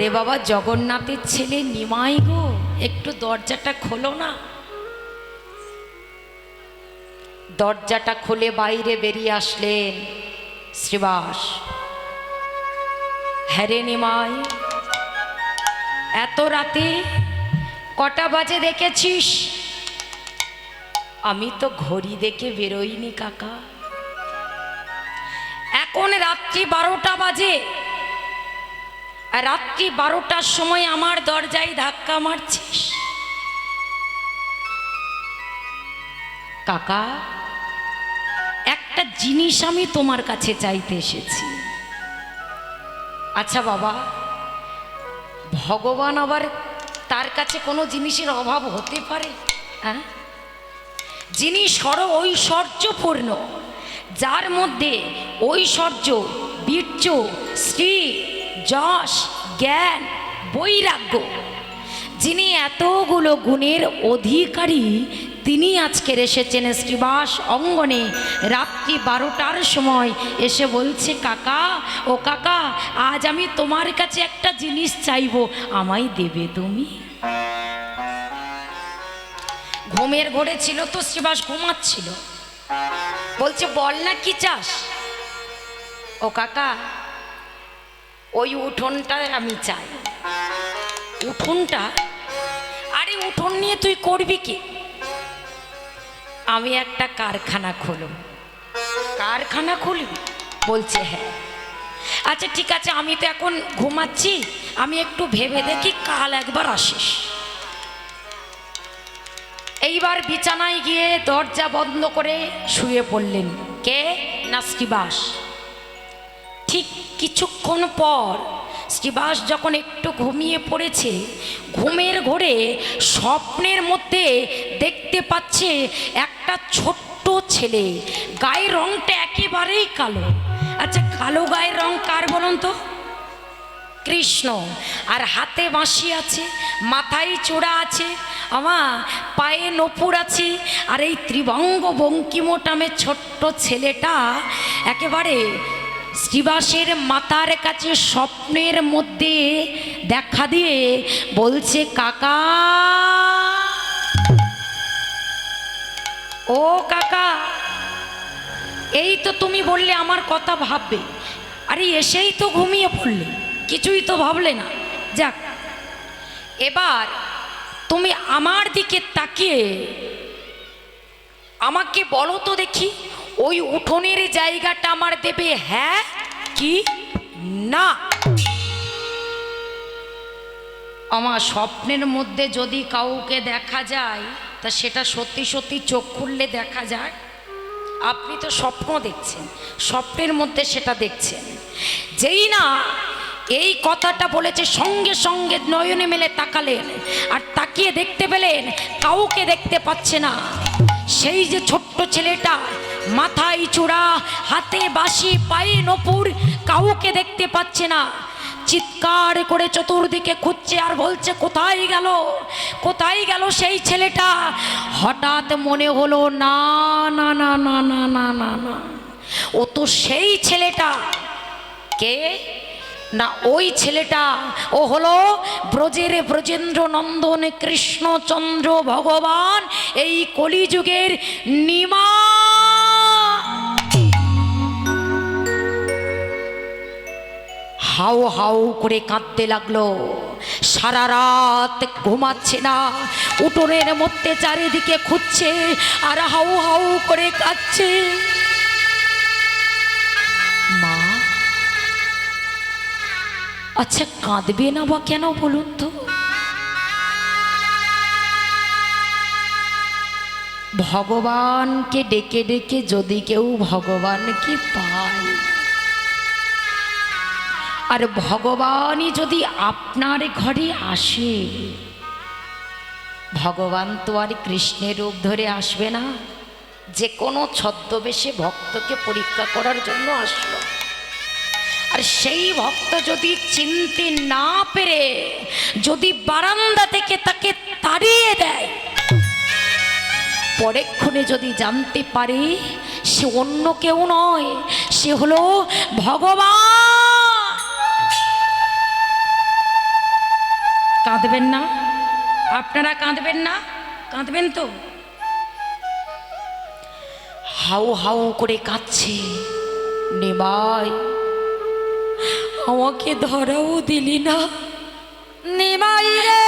আরে বাবা জগন্নাথের ছেলে নিমাই গো, একটু দরজাটা খোলো না। দরজাটা খুলে বাইরে বেরিয়ে আসলেন শ্রীবাস। হ্যাঁ রে নিমাই, এত রাতে কটা বাজে দেখেছিস? আমি তো ঘড়ি দেখে বেরোইনি কাকা, এখন রাত্রি 12টা বাজে। আর রাত্রি 12টার সময় আমার দরজায় ধাক্কা মারছিস? কাকা, একটা জিনিস আমি তোমার কাছে চাইতে এসেছি। আচ্ছা বাবা, ভগবান আবার তার কাছে কোনো জিনিসের অভাব হতে পারে? হ্যাঁ, যিনি ঐশ্বর্যপূর্ণ, যার মধ্যে ঐশ্বর্য, বীর্য, শ্রী, যশ, জ্ঞান, বৈরাগ্য, যিনি এতগুলো গুণের অধিকারী, তিনি আজকের এসেছেন শ্রীবাস অঙ্গনে রাত্রি 12টার সময় এসে বলছে, কাকা ও কাকা, আজ আমি তোমার কাছে একটা জিনিস চাইবো, আমায় দেবে তুমি? ঘুমের ঘোরে ছিল তো শ্রীবাস, ঘুমাচ্ছিল। বলছে, বল না কি চাস? ও কাকা, ওই উঠোনটা আমি চাই। উঠোনটা? আরে উঠোন নিয়ে তুই করবি কি? আমি একটা কারখানা খুলব। কারখানা খুলবি? বলছে হ্যাঁ। আচ্ছা ঠিক আছে, আমি তো এখন ঘুমাচ্ছি, আমি একটু ভেবে দেখি, কাল একবার আসিস। এইবার বিছানায় গিয়ে দরজা বন্ধ করে শুয়ে পড়লেন। কে? না শ্রীবাস। ঠিক কিছুক্ষণ পর শ্রীবাস যখন একটু ঘুমিয়ে পড়েছে, ঘুমের ঘোরে স্বপ্নের মধ্যে দেখতে পাচ্ছে একটা ছোট্ট ছেলে, গায়ের রংটা একেবারেই কালো। আচ্ছা, কালো গায়ের রং কার বলুন তো? কৃষ্ণ। আর হাতে বাঁশি আছে, মাথায় চূড়া আছে, পায়ে নপুর আছে। আর এই ত্রিভঙ্গ বঙ্কিমোটামে ছোট্ট ছেলেটা একেবারে শ্রীবাসের মাতার কাছে স্বপ্নের মধ্যে দেখা দিয়ে বলছে, কাকা ও কাকা, এই তো তুমি বললে আমার কথা ভাববে, আরে এসেই তো ঘুমিয়ে পড়লে, কিছুই তো ভাবলে না। যাক, এবার তুমি আমার দিকে তাকিয়ে আমাকে বলো তো দেখি, ওই উঠোনের জায়গাটা আমার দেবে, হ্যাঁ কি না? আমার স্বপ্নের মধ্যে যদি কাউকে দেখা যায়, তা সেটা সত্যি সত্যি চোখ খুললে দেখা যায়। আপনি তো স্বপ্ন দেখছেন, স্বপ্নের মধ্যে সেটা দেখছেন। যেই না এই কথাটা বলেছে, সঙ্গে সঙ্গে নয়নে মেলে তাকালেন, আর তাকিয়ে দেখতে পেলেন কাউকে দেখতে পাচ্ছে না। সেই যে ছোট্ট ছেলেটা, মাথায় চূড়া, হাতে বাঁশি, পায়ে নপুর, কাউকে দেখতে পাচ্ছে না। চিৎকার করে চতুর্দিকে খুঁজছে আর বলছে, কোথায় গেল, কোথায় গেল সেই ছেলেটা? হঠাৎ মনে হলো, না না না না না না না না, ও তো সেই ছেলেটা। কে? না ওই ছেলেটা, ও হলো ব্রজের ব্রজেন্দ্র নন্দন কৃষ্ণচন্দ্র ভগবান, এই কলিযুগের নিমা। হাউ হাউ করে কাঁদতে লাগলো। সারা রাত ঘুমাচ্ছে না, উঠোনের মধ্যে চারিদিকে খুঁজছে আর হাউ হাউ করে কাঁদছে। মা, আচ্ছা কাঁদবে না বা কেন বলুন তো? ভগবানকে ডেকে ডেকে যদি কেউ ভগবানকে পায়, আর ভগবানই যদি আপনার ঘরে আসে, ভগবান তো আর কৃষ্ণের রূপ ধরে আসবে না, যে কোনো ছদ্মবেশে ভক্তকে পরীক্ষা করার জন্য আসলো। আর সেই ভক্ত যদি চিনতে না পেরে যদি বারান্দা থেকে তাকে তাড়িয়ে দেয়, পরেক্ষণে যদি জানতে পারে সে অন্য কেউ নয়, সে হলো ভগবান। কাঁদবেন না, আপনারা কাঁদবেন না, কাঁদবেন তো? হাউ হাউ করে কাঁদছে, নিমাই আমাকে ধরাও দিলি না, নিমাই রে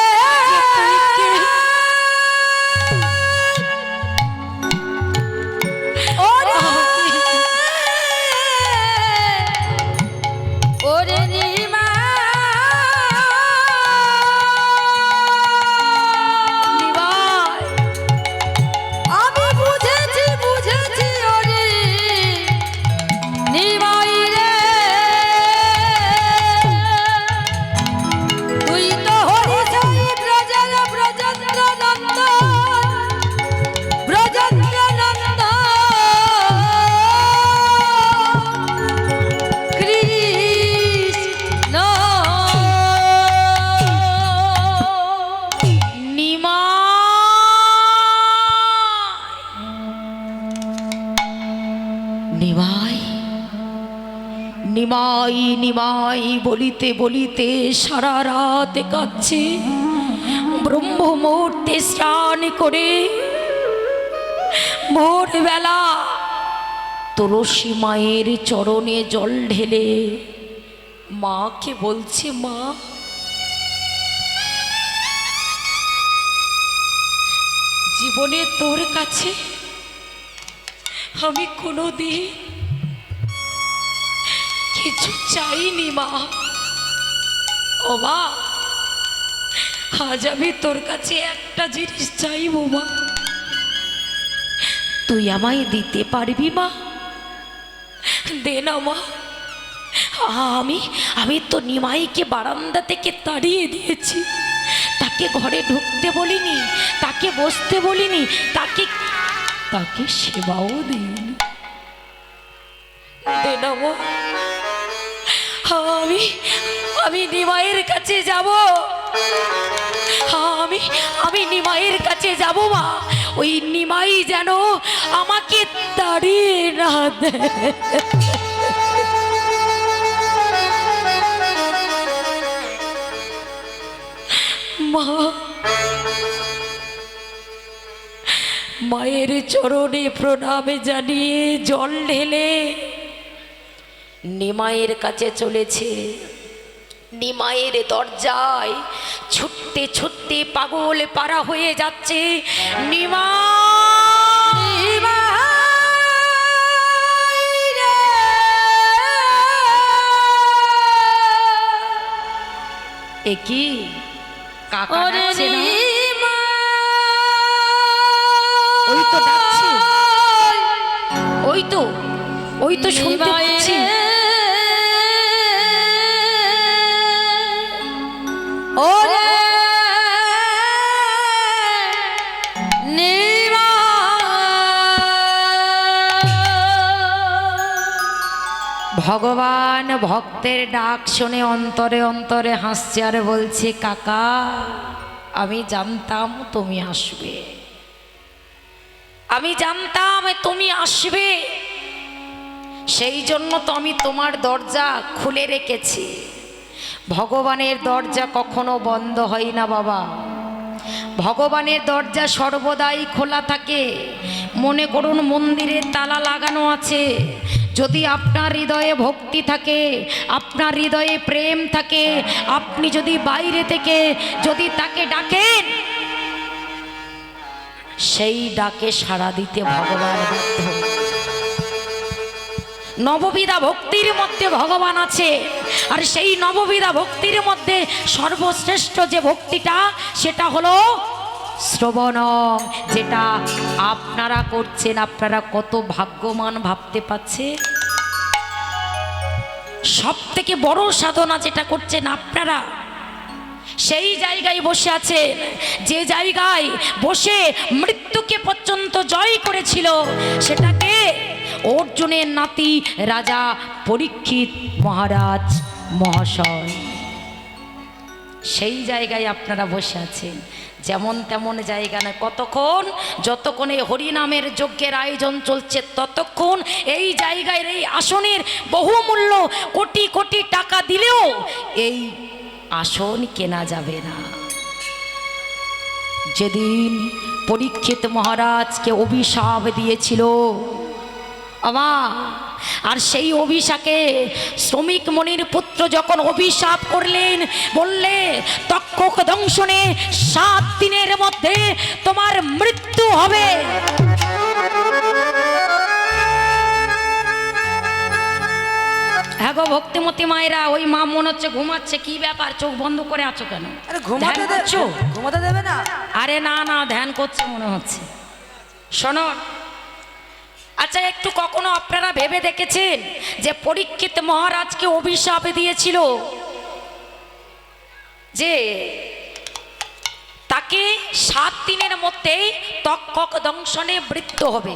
ওরে ওরে নিমা নিমাই আমি বুঝেছি বুঝেছি ওরে নিমাই রে তুই তো হরি সাই ব্রজের ব্রজেন্দ্র নন্দ ব্রজেন্দ্র নন্দ কৃষ্ণ নিমাই নিমাই নিমাই বলিতে বলিতে সারা রাত কাঁদছে। ব্রহ্ম মুহূর্তে স্নান করে ভোরবেলা তুলসী মায়ের চরণে জল ঢেলে মাকে বলছে, মা জীবনে তোর কাছে আমি কোনোদিন কিছু চাইনি মা। ও মা, আজ আমি তোর কাছে একটা জিনিস চাইবো মা, তুই আমায় দিতে পারবি মা? দে না মা। আমি আমি তো নিমাইকে বারান্দা থেকে তাড়িয়ে দিয়েছি, তাকে ঘরে ঢুকতে বলিনি, তাকে বসতে বলিনি, তাকে তাকে সেবাও দিইনি। দে না মা, আমি আমি নিমাইয়ের কাছে যাব, আমি আমি নিমাইয়ের কাছে যাব মা। ওই নিমাই যেন আমাকে তাড়িয়ে না দেয়। মা, মায়ের চরণে প্রণামে জানিয়ে জল ঢেলে নিমাইয়ের কাছে চলেছে। নিমাইয়ের দরজায় ছুটতে ছুটতে পাগল পারা হয়ে যাচ্ছে। কি কাকা ডাকছে না? ওই তো ডাকছে, ওই তো শুনতে পাচ্ছি। ওরে ভগবান ভক্তের ডাক শুনে অন্তরে অন্তরে হাসছে আর বলছে, কাকা আমি জানতাম তুমি আসবে, আমি জানতাম তুমি আসবে, সেই জন্য তো আমি তোমার দরজা খুলে রেখেছি। ভগবানের দরজা কখনো বন্ধ হয় না বাবা, ভগবানের দরজা সর্বদাই খোলা থাকে। মনে করুন মন্দিরে তালা লাগানো আছে, যদি আপনার হৃদয়ে ভক্তি থাকে, আপনার হৃদয়ে প্রেম থাকে, আপনি যদি বাইরে থেকে যদি তাকে ডাকেন, সেই ডাকে সাড়া দিতে ভগবান বাধ্য। নববিধা ভক্তির মধ্যে ভগবান আছে, আর সেই নববিধা ভক্তির মধ্যে সর্বশ্রেষ্ঠ যে ভক্তিটা সেটা হলো শ্রবণ, যেটা আপনারা করছেন। আপনারা কত ভাগ্যবান ভাবতে পারছে। সব থেকে বড় সাধনা যেটা করছেন আপনারা, সেই জায়গায় বসে আছেন, যে জায়গায় বসে মৃত্যুকে পর্যন্ত জয় করেছিল, সেটাকে অর্জুনের নাতি রাজা পরীক্ষিত মহারাজ মহাশয়, সেই জায়গায় আপনারা বসে আছেন। যেমন তেমন জায়গা না, কতক্ষণ যতক্ষণ এই হরিনামের যজ্ঞের আয়োজন চলছে ততক্ষণ এই জায়গায় এই আসনের বহুমূল্য কোটি কোটি টাকা দিলেও এই আসন কেনা যাবে না। যেদিন পরীক্ষিত মহারাজকে অভিশাপ দিয়েছিল আমা, আর সেই অভিশাপে শ্রমিক মনির পুত্র যখন অভিশাপ করলেন, বললে তক্ষক দংশনে 7 দিনের মধ্যে তোমার মৃত্যু হবে। হ্যাঁ গো ভক্তিমতী মায়েরা, ওই মা মনে হচ্ছে ঘুমাচ্ছে। কি ব্যাপার, চোখ বন্ধ করে আছো কেন? আরে ঘুমাতে ধ্যান করছো? ঘুমাতে দেবে না? আরে না না, ধ্যান করছে মনে হচ্ছে। শোনো, আচ্ছা একটু কখনো আপনারা ভেবে দেখেছেন যে পরীক্ষিত মহারাজকে অভিশাপ দিয়েছিল যে তাকে 7 দিনের মধ্যেই তক্ষক দংশনে মৃত্যু হবে?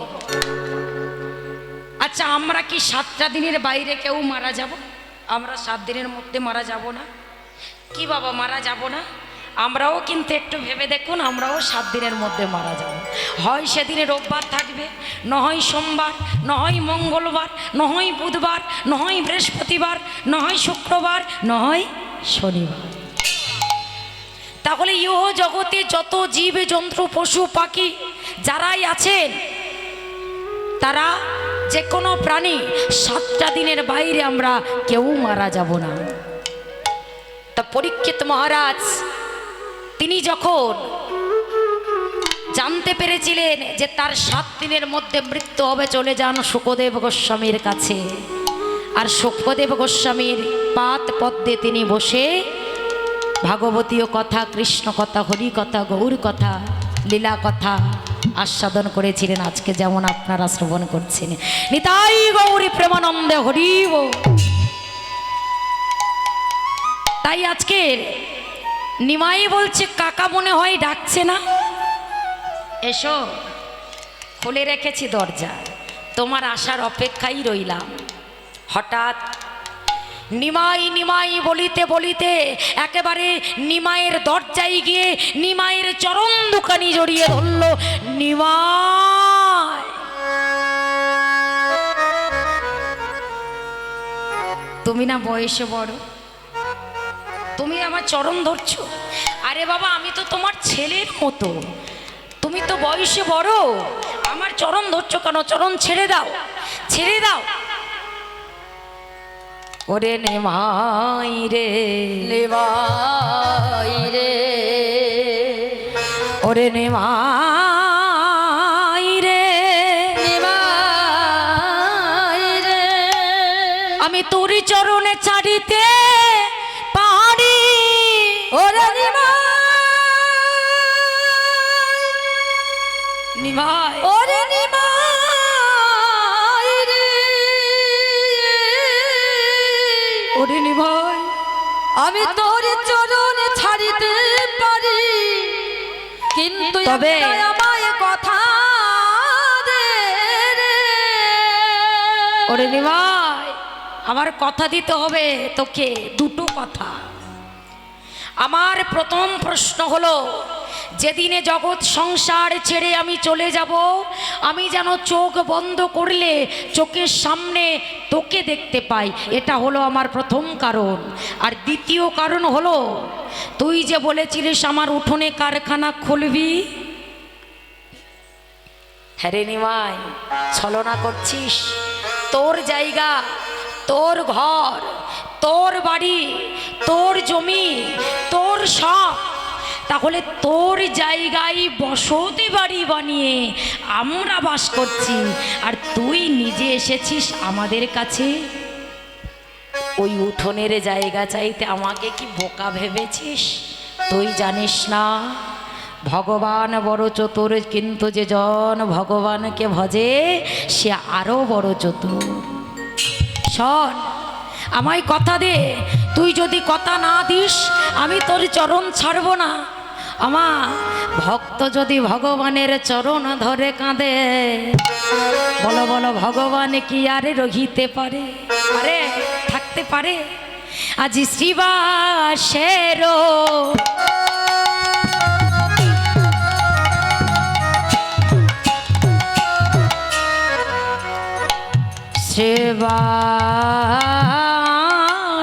আচ্ছা আমরা কি 7টা দিনের বাইরে কেউ মারা যাব? আমরা 7 দিনের মধ্যে মারা যাব না? কি বাবা মারা যাব না? আমরাও কিন্তু একটু ভেবে দেখুন, আমরাও 7 দিনের মধ্যে মারা যাব। হয় সেদিনে রোববার থাকবে, নয় সোমবার, নয় মঙ্গলবার, নয় বুধবার, নয় বৃহস্পতিবার, নয় শুক্রবার, নয় শনিবার। তাহলে ইহ জগতে যত জীব জন্তু পশু পাখি যারাই আছেন, তারা যে কোনো প্রাণী 7টা দিনের বাইরে আমরা কেউ মারা যাব না। তা পরীক্ষিত মহারাজ তিনি যখন জানতে পেরেছিলেন যে তার 7 দিনের মধ্যে মৃত্যু হবে, চলে যান শুকদেব গোস্বামীর কাছে। আর শুকদেব গোস্বামীর পাদ পদ্মে তিনি বসে ভাগবতীয় কথা, কৃষ্ণ কথা, হরি কথা, গৌর কথা, লীলা কথা আস্বাদন করেছিলেন। আজকে যেমন আপনারা শ্রবণ করছেন, নিতাই গৌরী প্রেমানন্দে হরি বল। তাই আজকের নিমাই বলছে, কাকা মনে হয় ডাকছে না? এসো, খুলে রেখেছি দরজা, তোমার আসার অপেক্ষাই রইলাম। হঠাৎ নিমাই নিমাই বলিতে বলিতে একেবারে নিমাইয়ের দরজায় গিয়ে নিমাইয়ের চরণ দুখানি জড়িয়ে ধরল। নিমাই, তুমি না বয়সে বড়, তুমি আমার চরণ ধরছো? আরে বাবা, আমি তো তোমার ছেলের মতো, তুমি তো বয়সে বড়, আমার চরণ ধরছো কেন? চরণ ছেড়ে দাও, ছেড়ে দাও। ওরে নিমাই রে, নিমাই রে, ওরে নিমাই রে, নিমাই রে, আমি তোর চরণে ছাড়িতে পারি। ওরে নিমাই, নিমাই, ওরে নিমাই রে, ওরে নিমাই, আমি তোর চরণে ছাড়িতে পারি, কিন্তু তবে একটা আমায় কথা দে রে। ওরে নিমাই, আমার কথা দিতে হবে তোকে, দুটো কথা। আমার প্রথম প্রশ্ন হলো, যেদিনে জগৎ সংসার ছেড়ে আমি চলে যাব, আমি যেন চোখ বন্ধ করলে চোখের সামনে তোকে দেখতে পাই, এটা হলো আমার প্রথম কারণ। আর দ্বিতীয় কারণ হলো, তুই যে বলেছিলিস আমার উঠোনে কারখানা খুলবি। হ্যাঁ রে নিমাই, ছলনা করছিস? তোর জায়গা, তোর ঘর, তোর বাড়ি, তোর জমি, তোর সব, তাহলে তোর জায়গায় বসতি বাড়ি বানিয়ে আমরা বাস করছি, আর তুই নিজে এসেছিস আমাদের কাছে ওই উঠোনের জায়গা চাইতে। আমাকে কি বোকা ভেবেছিস? তুই জানিস না ভগবান বড় চতুর, কিন্তু যে জন ভগবানকে ভজে সে আরো বড় চতুর। শোন, আমায় কথা দে, তুই যদি কথা না দিস আমি তোর চরণ ছাড়বো না। আমা ভক্ত যদি ভগবানের চরণ ধরে কাঁদে, বলো বলো ভগবান কি আরে রহিতে পারে? আরে থাকতে পারে? আজ শ্রীবাসেরও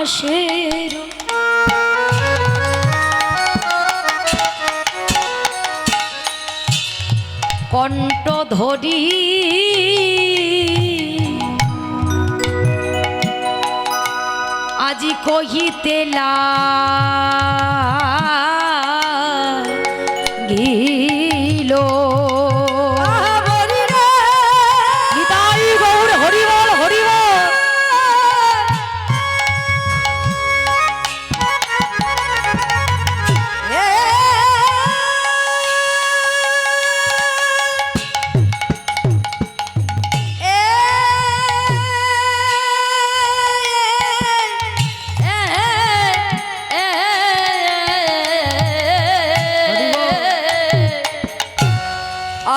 শ্রীবাসেরও কণ্ঠ ধরি আজি কহিতে লাগিল নিতাই গৌর হরি বল হরি বল।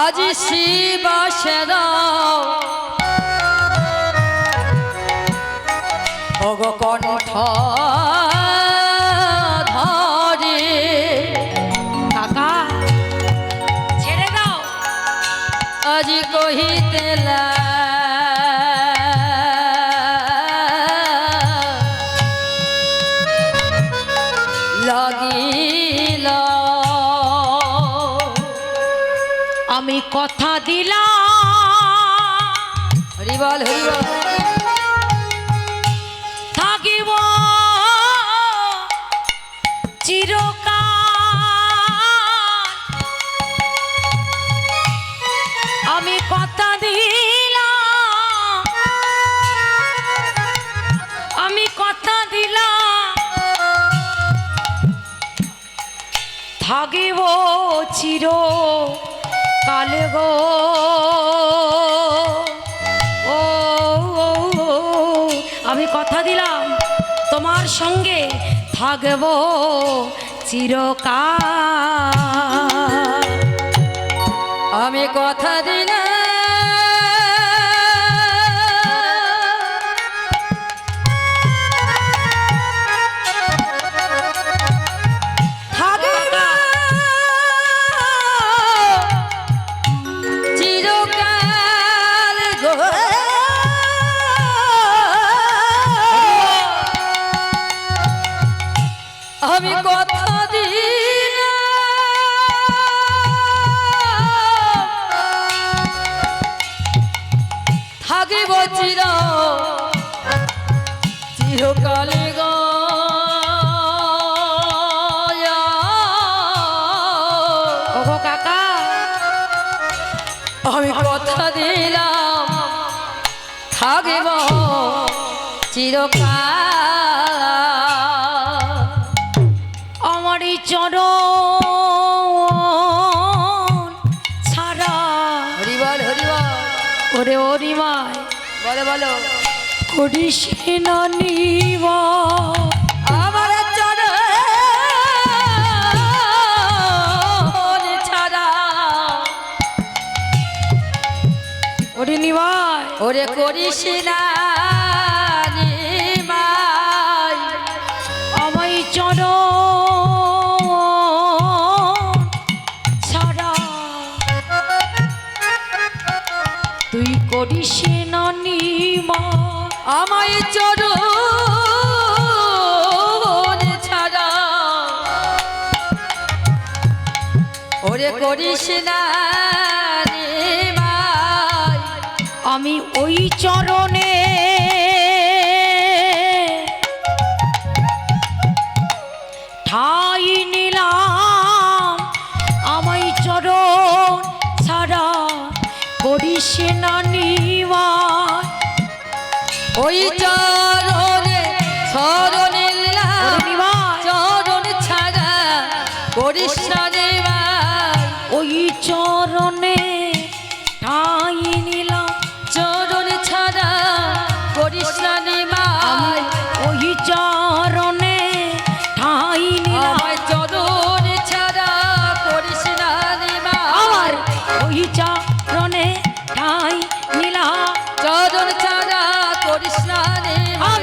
আজ শিবাসেরা ভগ কণ্ঠ ধরে কাকা ছেড়ে দাও। আজ কহিতে লাগিল আমি কথা দিলাম হরিবল হরিবল থাকিব চিরকাল। আমি কথা দিলাম, আমি কথা দিলাম থাকিব চির কালে গো। ও আমি কথা দিলাম তোমার সঙ্গে থাকব চিরকাল। আমি কথা দিলাম চিরকাল গো। আমি কথা দিলাম থাকিব চিরকালে গো। ওগো কাকা আমি কথা দিলাম থাকিব চিরকাল। আমার এই চরণ ছাড়া হরিবল হরিবল ওরে ওরিমায় বলো বলো করিস না নিবা। আমার চরণ ছাড়া ওরে নিবাই ওরে করিস না নিমাই। আমায় চরণ ছাড়া তুই করিস না নিমা। আমায় চরণ ছাড়া ওরে করিস না নিমাই। আমি ওই চরণে ঠাই নিলাম। আমায় চরণ ছাড়া করিস না নিমা। ওই চরণে চরণে ওরে নিমাই চরণ ছাড়া করিস না নিমাই। ওই চরণে ঠাই নিলাম। চরণ ছাড়া করিস না নিমাই। ওই চরণে ঠাই নিলাম। আমায় চরণ ছাড়া করিস না নিমাই। আমার ওই চরণে ঠাই নিলাম। চরণ ছাড়া করিস না নিমাই।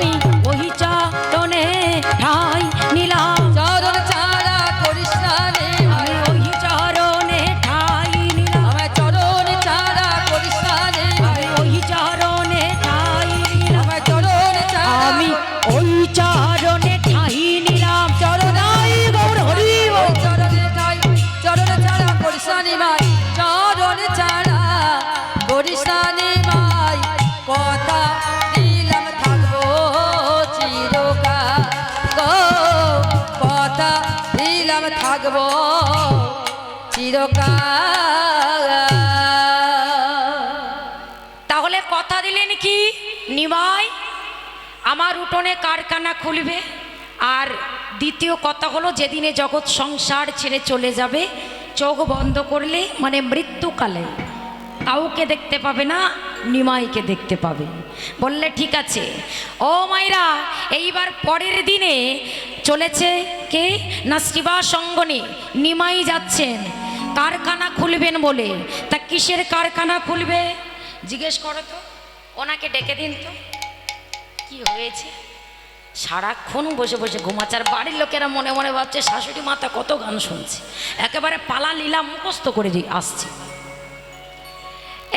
থাকবো চিরকাল। তাহলে কথা দিলেন কি নিমাই আমার উঠোনে কারখানা খুলবে, আর দ্বিতীয় কথা হলো যেদিনে জগৎ সংসার ছেড়ে চলে যাবে চোখ বন্ধ করলে মানে মৃত্যুকালে কাউকে দেখতে পাবে না, নিমাইকে দেখতে পাবে। বললে ঠিক আছে। ও মাইরা এইবার পরের দিনে চলেছে কে না শিবা সঙ্গনে নিমাই যাচ্ছেন কারখানা খুলবেন বলে। তা কিসের কারখানা খুলবে জিজ্ঞেস করো তো, ওনাকে ডেকে দিন তো। কি হয়েছে? সারাক্ষণ বসে বসে ঘুমাচ্ছে, আর বাড়ির লোকেরা মনে মনে ভাবছে শাশুড়ি মাতা কত গান শুনছে, একেবারে পালা লীলা মুখস্থ করে আসছে।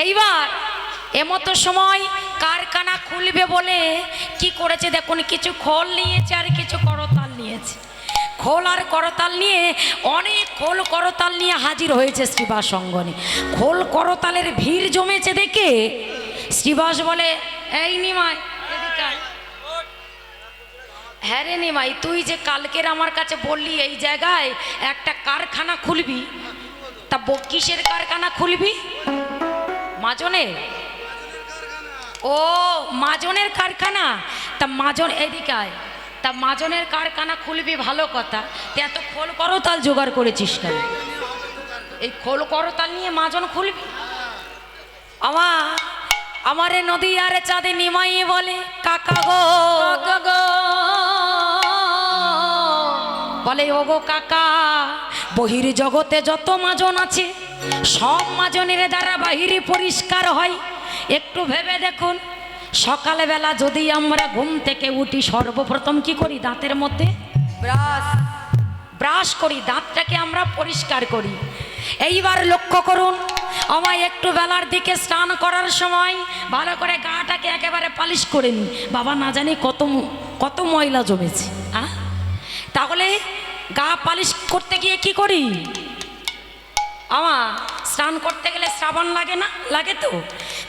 এইবার এমতো সময় কারখানা খুলবে বলে কি করেছে দেখুন, কিছু খোল নিয়েছে আর কিছু করতাল নিয়েছে। খোল আর করতাল নিয়ে অনেক খোল করতাল নিয়ে হাজির হয়েছে শ্রীবাস সঙ্গনে। খোল করতালের ভিড় জমেছে দেখে শ্রীবাস বলে, এই নিমাই এদিকে আয়। হ্যাঁ রে নিমাই, তুই যে কালকের আমার কাছে বললি এই জায়গায় একটা কারখানা খুলবি, তা কিসের কারখানা খুলবি? মাজনের? ও মাজনের কারখানা। তা মাজন এদিকে আয়। তা মাজনের কারখানা খুলবি ভালো কথা, তা এত খোল করতাল জোগাড় করেছিস কেন? এই খোল করতাল নিয়ে মাজন খুলবি? আমারে নদী আরে চাঁদে নিমাই বলে, কাকা গো কাকা গো, বলে ওগো কাকা, বহির জগতে যত মাজন আছে সব মাজনের দ্বারা বাহিরে পরিষ্কার হয়। একটু ভেবে দেখুন, সকালবেলা যদি আমরা ঘুম থেকে উঠি সর্বপ্রথম কি করি? দাঁতের মধ্যে ব্রাশ করি, দাঁতটাকে আমরা পরিষ্কার করি। এইবার লক্ষ্য করুন, আমায় একটু বেলার দিকে স্নান করার সময় ভালো করে গাটাকে একেবারে পালিশ করে নিই, বাবা না জানি কত কত ময়লা জমেছে। হ্যাঁ, তাহলে গা পালিশ করতে গিয়ে কি করি? স্নান করতে গেলে সাবান লাগে না? লাগে তো।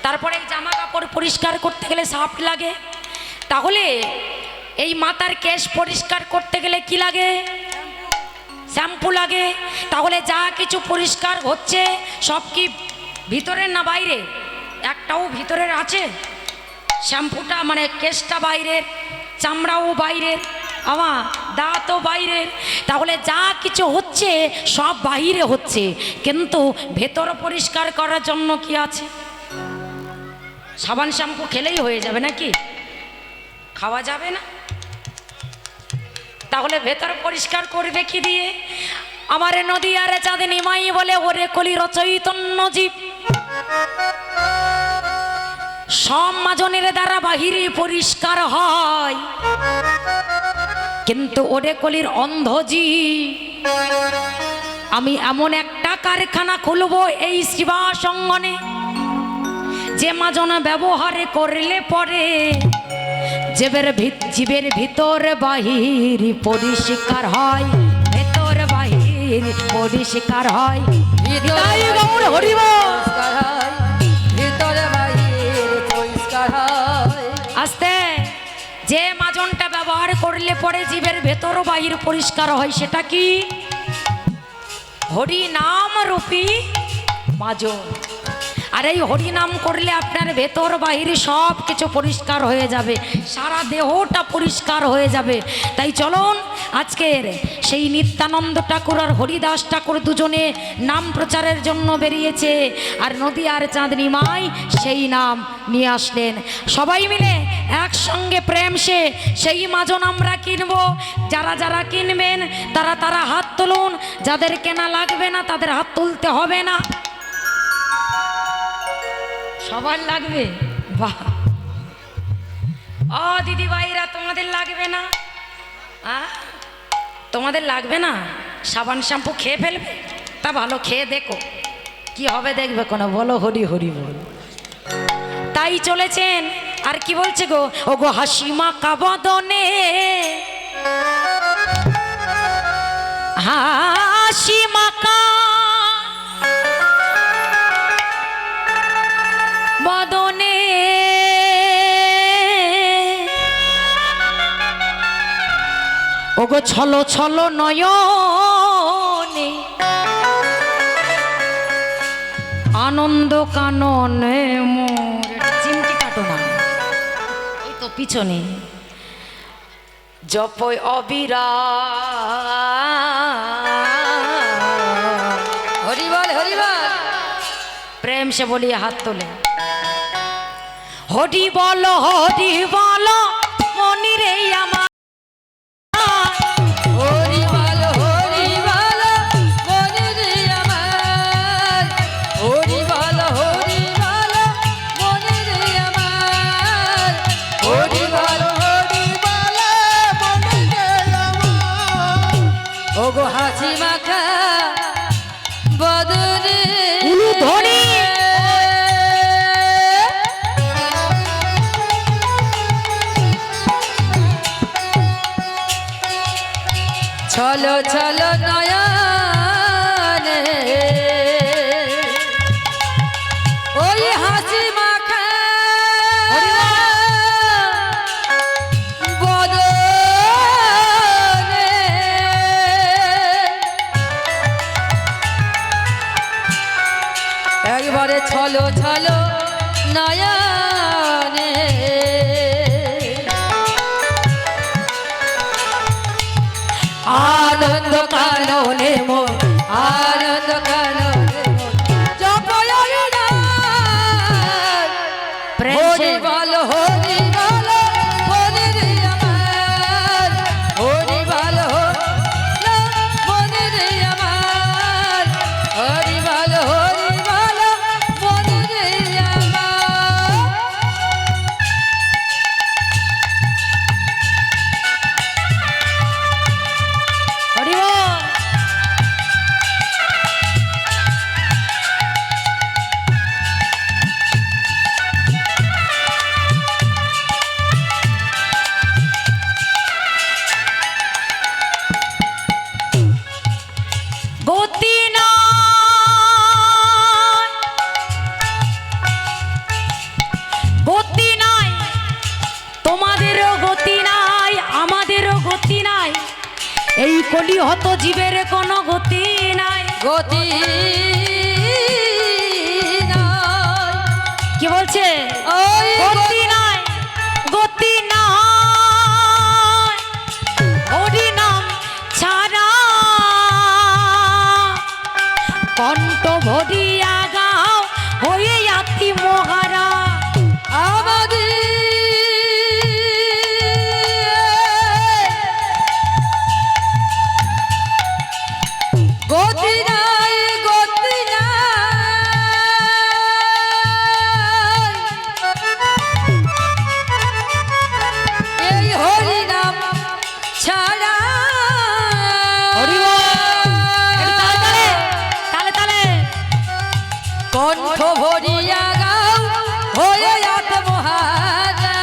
তারপরে জামা কাপড় পরিষ্কার করতে গেলে সার্ফ লাগে। তাহলে এই মাথার কেশ পরিষ্কার করতে গেলে কি লাগে? শ্যাম্পু লাগে। তাহলে যা কিছু পরিষ্কার হচ্ছে সব কি ভিতরের না বাইরে? একটাও ভিতরের আছে? শ্যাম্পুটা মানে কেশটা বাইরের, চামড়াও বাইরের, দাঁতও বাইরের। তাহলে যা কিছু হচ্ছে সব বাহিরে হচ্ছে, কিন্তু ভেতর পরিষ্কার করার জন্য কি আছে? সাবান শ্যাম্পু খেলেই হয়ে যাবে নাকি? খাওয়া যাবে না। তাহলে ভেতর পরিষ্কার করবে কি দিয়ে? আমারে নদী আরে চাঁদে নিমাই বলে, ওরে কলি রচৈতন্য জীব, সব মাজনের দ্বারা বাহিরে পরিষ্কার হয়, কিন্তু ওরে কলির অন্ধজি আমি এমন একটা কারখানা খুলবো এই শিবাস অঙ্গনে, যে মাজন ব্যবহারে করলে পরে জীবের ভিতর বাহির পরিষ্কার হয়, ভেতর বাহির পরিষ্কার হয়। আস্তে, যে মাজনটা ব্যবহার করলে পরে জীবের ভেতর বাহির পরিষ্কার হয়, সেটা কি? হরি নাম রূপী মাজন। আর এই হরিনাম করলে আপনার ভেতর বাহির সব কিছু পরিষ্কার হয়ে যাবে, সারা দেহটা পরিষ্কার হয়ে যাবে। তাই চলুন আজকের সেই নিত্যানন্দ ঠাকুর আর হরিদাস ঠাকুর দুজনে নাম প্রচারের জন্য বেরিয়েছে, আর নদী আর চাঁদনি মাই সেই নাম নিয়ে আসলেন। সবাই মিলে একসঙ্গে প্রেম সে সেই মাজন আমরা কিনবো। যারা যারা কিনবেন তারা তারা হাত তুলুন, যাদের কেনা লাগবে না তাদের হাত তুলতে হবে না। সবার লাগবে? বাহ! ও দিদি ভাইরা, তোমাদের লাগবে না? তোমাদের লাগবে না? সাবান শ্যাম্পু খেয়ে ফেলবে? তা ভালো, খেয়ে দেখো কি হবে, দেখবে কোনো। বলো হরি হরি বল। তাই চলেছেন। আর কি বলছে গো? ও গো হাসিমা কাবদনে, হাসিমা বদনে ওগো ছলো ছলো নয়ন, আনন্দ কাননে মোর চিমটি কাটো না, ওই তো পিছনে জপয় অবিরা হরিবল হরিবল প্রেম সে বলিয়ে হাত তোলে হরি বল মনি রে আমার হরিবল হরিবল মনে রে আমার হরিবল হরিবল মনে রে আমার হরিবল হরিবল মনে রে আমার ওগো হাসি মাখা বদনে উলু ধরি চলো চলো নয়নে ওই হাসি মাখা বদনে একবারে চলো চলো নয়নে আনন্দ কাননে মোর আনন্দ কাননে মোর জপয় প্রেম সে হরিবল হরিবল মনে রে আমার হরিবল মনে রে আমার হরিবল হরিবল মনে রে আমার হরি বল। গতি নাই গতি নাই তোমাদেরও গতি নাই আমাদেরও গতি নাই এই কলি হত জীবের কোনো গতি নাই গতি নাই কি বলছে ওই গতি নাই গতি নাই হরি নাম ছাড়া কণ্ঠ ভরিয়া গাও হয়ে আতি মহারা আমাদের গতি নাই গতি নাই এই হরি নাম ছাড়া হরি বল। একটু তালে তালে তালে কণ্ঠ ভরিয়া গাও হয়ে আত্মহারা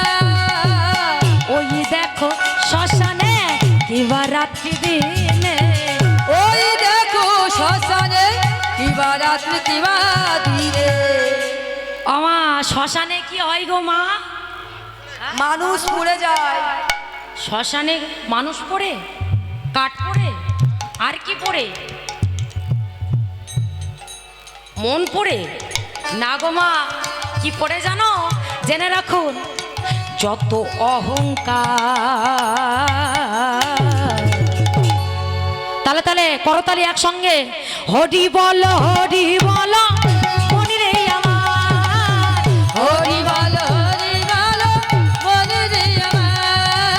ওই দেখো শ্মশানে কিবা রাত্রি দিনে ওই দেখো শ্মশানে কিবা রাত্রি কিবা দিনে আমা শ্মশানে কি হয় গো মা মানুষ পড়ে যায় শ্মশানে মানুষ পড়ে কাঠ পড়ে আর কি পড়ে মন পড়ে না গো মা কি পড়ে জানো জেনে রাখুন যত অহংকার তালে তালে করতালি একসঙ্গে হরি বল